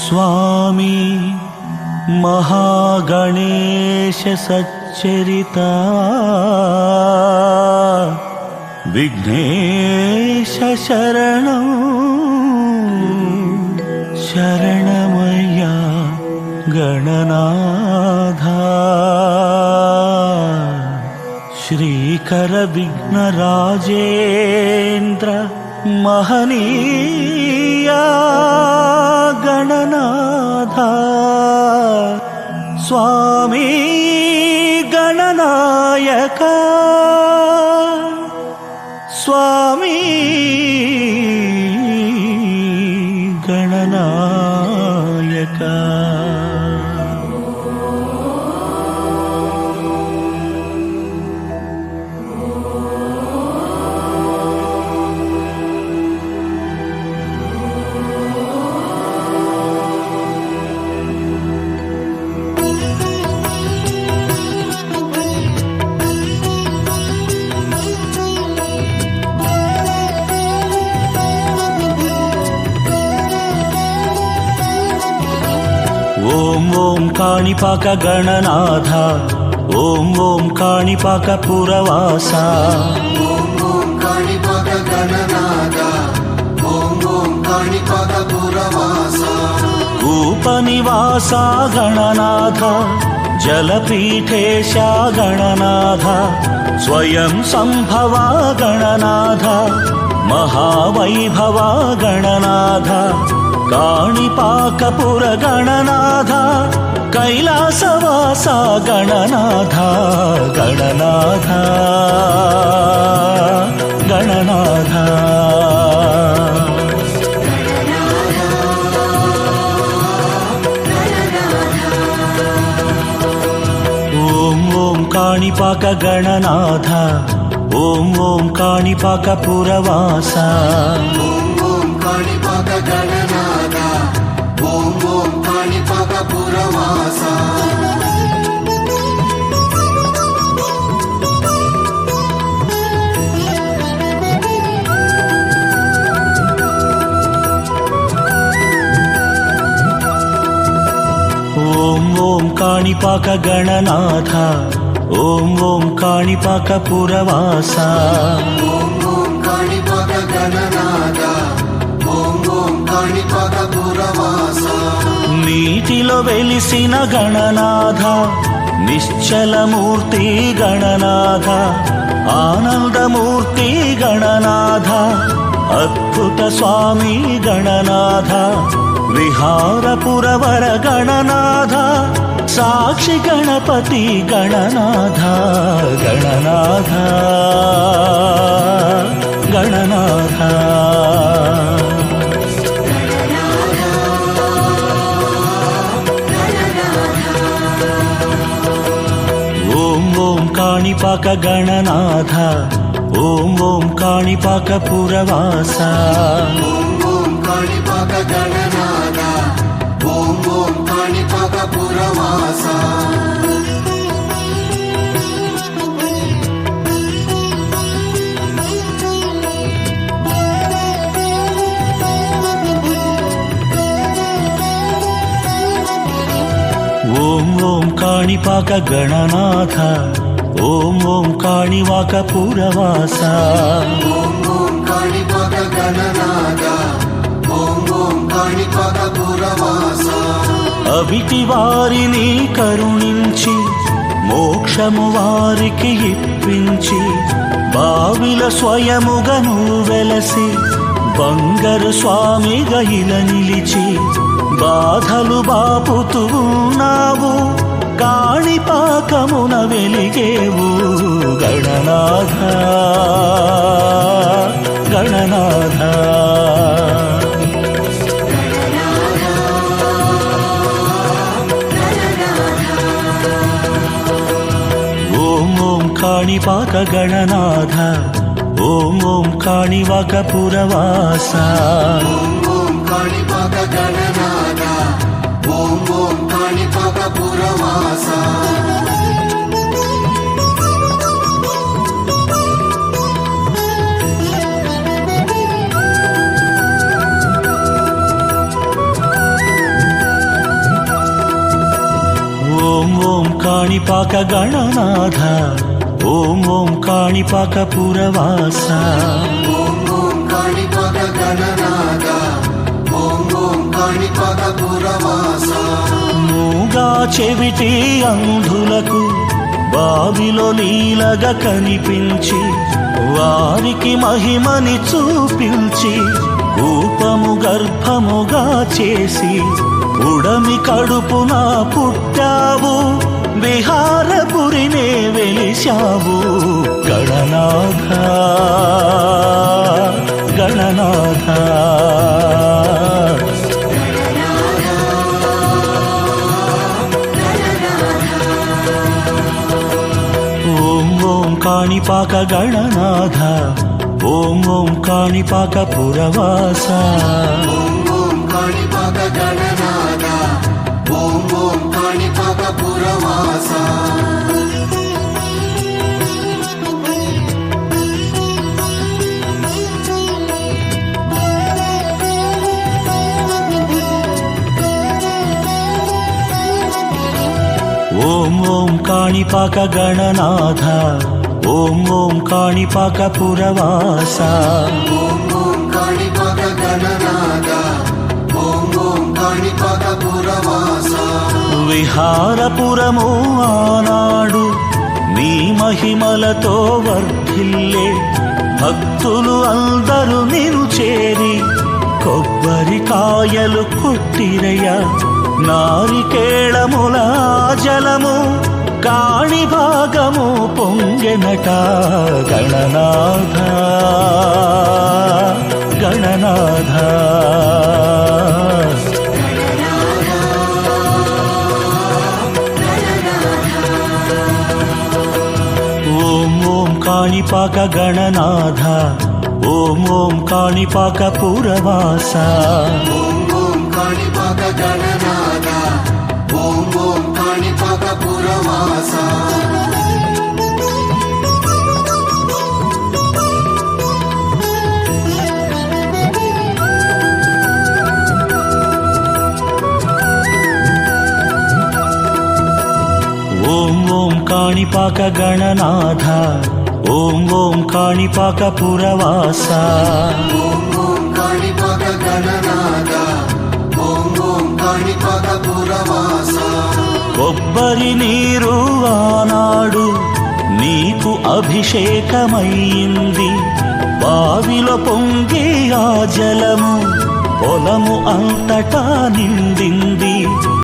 स्वामी महागणेश सच्चरिता विघ्नेश शरणं शरणमय्या गणनाथा श्रीकर विघ्नराजेन्द्र महनीया गणनाथा स्वामी गणनायक स्वामी गणनायक ओम ओम काणिपाक गणनाथ ओम ओम काणिपाक पुरवासा ओम ओम काणिपाक गणनाथ ओम ओम काणिपाक पुरवासा कूपनिवासा गणनाथ जलपीठेशा गणनाथ स्वयं संभवा गणनाथ महावैभवा गणनाथ काणिपाकपुर गणनाथ कैलासवासा गणनाथ गणनाथ गणनाथ ओम ओम काणिपाक गणनाथ ओम ओम काणिपाक पुरवासा ओम ओम काणिपाक गणनाथ ओम ओम काणिपाक पुरवासा ओम ओम काणिपाक गणनाथ ओम ओम काणिपाक पुरवासा ओम ओम काणिपाक गणनाथ ओम ओम काणिपाक पुरवासा నీటిలో వెలిసిన గణనాథ నిశ్చలమూర్తి గణనాథ ఆనందమూర్తి గణనాథ అద్భుత స్వామి గణనాథ విహారపురవర గణనాథ సాక్షి గణపతి గణనాథ గణనాథ గణనాథ ओम ओम काणिपाक गणनाथ ओम ओम काणिपाक पुरवासा ओम ओम काणिपाक गणनाथ ओम ओम काणिपाक पुरवासा ओम ओम काणिपाक गणनाथ ओम ओम काणिपाक पुरवासा ओम ओम काणिपाक गणनाथ ओम ओम काणिपाक पुरवासा అవిటి వారిని కరుణించి మోక్షము వారికి ఇప్పించి బావిల స్వయముగను వెలసి బంగారు స్వామిగా ఇలా నిలిచి బాధలు బాపుతూ ఉన్నావు కాణిపాకమున వెలిగేవు గణనాథ గణనాథ ఓం ఓం కాణిపాక గణనాథ ఓం ఓం కాణిపాక పురవాసా ओम ओम काणिपाक गणनाथ ओम ओम काणिपाक पुरवासा కాణిపాక గణనాథ ఓం ఓం కాణిపాక పురవాస ఓం ఓం కాణిపాక గణనాథ ఓం ఓం కాణిపాక పురవాస మూగా చెవిటి అంధులకు బావిలో లీలగా కనిపించి వారికి మహిమని చూపించి కూపము గర్భముగా చేసి ఉడమి కడుపున పుట్టావు విహారపురినే వెలిశావు గణనాథ గణనాథ ఓం ఓం కాణిపాక గణనాథ ఓం ఓం కాణిపాక పురవాస ఓం ఓం కాణిపాక గణనాథ ఓం ఓం కాణిపాక పురవాస ఓం ఓం కాణిపాక గణనాథ ఓం ఓం కాణిపాక పురవాస ఓం ఓం కాణిపాక గణనాథ ఓం ఓం కాణిపాక పురవాస విహారపురము ఆనాడు నీ మహిమలతో వర్ధిల్లే భక్తులు అందరూ నిన్ను చేరి కొబ్బరికాయలు కొట్టిరయ్య నారికేళముల జలము కాణి భాగము పొంగెనట గణనాథ గణనాథ ఓం ఓం కాణిపాక గణనాథ ఓం ఓం కాణిపాక పురవాస ఓం ఓం కాణిపాక గణనాథ ఓం ఓం కాణిపాక పురవాస ఓం ఓం కాణిపాక గణనాథ ఓం ఓం కాణిపాక పురవాస ఓం ఓం కాణిపాక గణనాథ ఓం ఓం కాణిపాక పురవాస కొబ్బరి నీరు ఆనాడు నీకు అభిషేకమైంది బావిలో పొంగి ఆ జలము పొలము అంతటా నిండింది